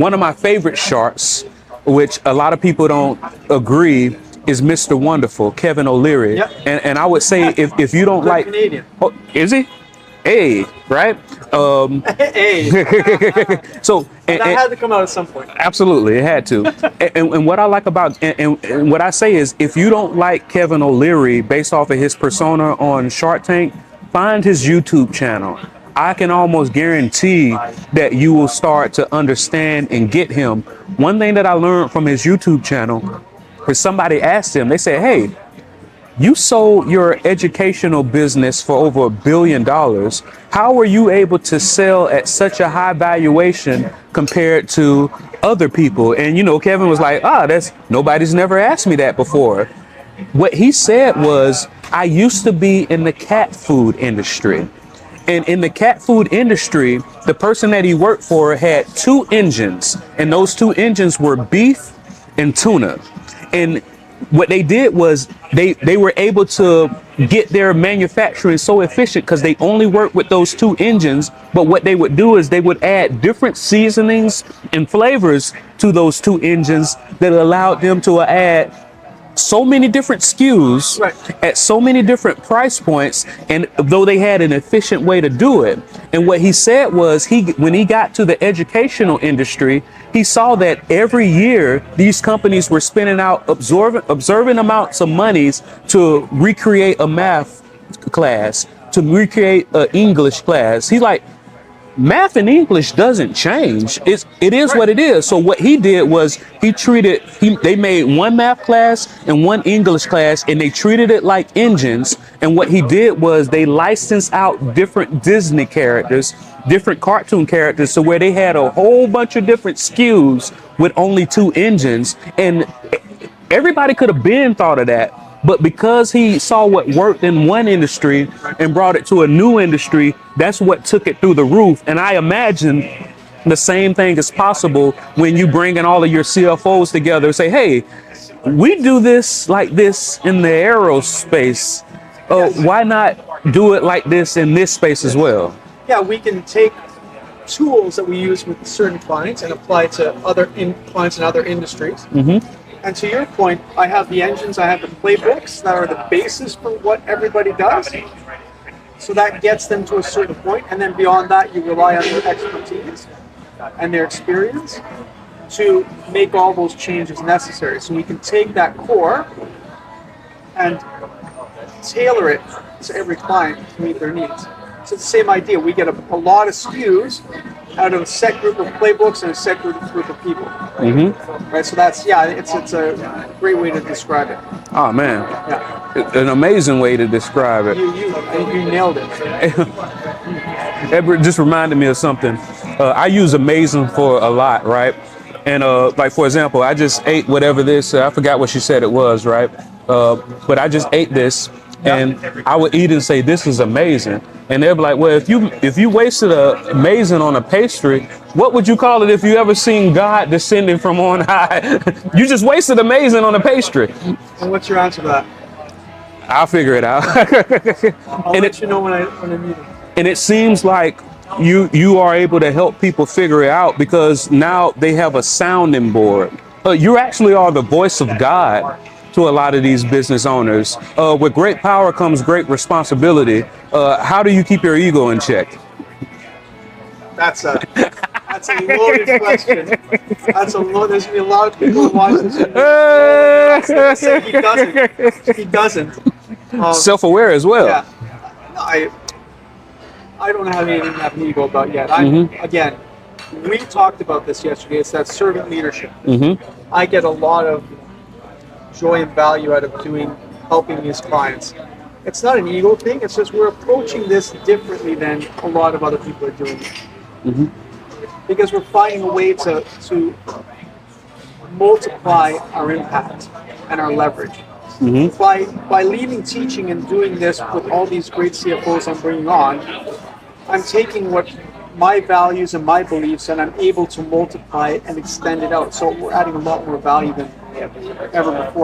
One of my favorite sharks, which a lot of people don't agree, is Mr. Wonderful, Kevin O'Leary. Yep. And I would say if you don't like, Canadian. oh, is he? Hey, right? Hey. So That had to come out at some point. absolutely, it had to. And what I like about and what I say is, if you don't like Kevin O'Leary based off of his persona on Shark Tank, find his YouTube channel. I can almost guarantee that you will start to understand and get him. One thing that I learned from his YouTube channel is somebody asked him, they said, hey, you sold your educational business for over $1 billion. How were you able to sell at such a high valuation compared to other people? And, you know, Kevin was like, nobody's never asked me that before. What he said was, I used to be in the cat food industry. And in the cat food industry, the person that he worked for had 2 engines, and those 2 engines were beef and tuna. And what they did was they were able to get their manufacturing so efficient because they only worked with those 2 engines. But what they would do is they would add different seasonings and flavors to those 2 engines that allowed them to add so many different SKUs at so many different price points, and though they had an efficient way to do it. And what he said was, when he got to the educational industry, he saw that every year these companies were spending out observant amounts of monies to recreate a math class, to recreate an English class. He's like, math and English doesn't change. It is what it is. So what he did was they made 1 math class and 1 English class, and they treated it like engines. And what he did was they licensed out different Disney characters, different cartoon characters, so where they had a whole bunch of different SKUs with only 2 engines. And everybody could have been thought of that. But because he saw what worked in one industry and brought it to a new industry, that's what took it through the roof. And I imagine the same thing is possible when you bring in all of your CFOs together and say, hey, we do this like this in the aerospace. Why not do it like this in this space as well? Yeah, we can take tools that we use with certain clients and apply to other clients in other industries. Mm-hmm. And to your point, I have the engines, I have the playbooks that are the basis for what everybody does. So that gets them to a certain point, and then beyond that, you rely on their expertise and their experience to make all those changes necessary. So we can take that core and tailor it to every client to meet their needs. So it's the same idea. We get a lot of SKUs out of a set group of playbooks and a set group of people. Mm-hmm. Right. So that's it's a great way to describe it. Oh man, yeah, an amazing way to describe it. You nailed it. It just reminded me of something. I use amazing for a lot, right? And like for example, I just ate whatever this. I forgot what she said it was, right? But I just ate this. And I would eat and say, this is amazing. And they'd be like, well, if you wasted amazing on a pastry, what would you call it if you ever seen God descending from on high? You just wasted amazing on a pastry. And what's your answer to that? I'll figure it out. I'll let you know when I meet him. And it seems like you are able to help people figure it out because now they have a sounding board. You actually are the voice of God to a lot of these business owners. With great power comes great responsibility. How do you keep your ego in check? That's a loaded question. There's gonna be a lot of people who watch this. Say he doesn't. Self-aware as well. Yeah. I don't have anything to have an ego about yet. Again, we talked about this yesterday. It's that servant leadership. Mm-hmm. I get a lot of joy and value out of helping these clients. It's not an ego thing, it's just we're approaching this differently than a lot of other people are doing it. Mm-hmm. Because we're finding a way to multiply our impact and our leverage. Mm-hmm. By leaving teaching and doing this with all these great CFOs I'm bringing on, I'm taking what my values and my beliefs and I'm able to multiply it and extend it out. So we're adding a lot more value than ever before.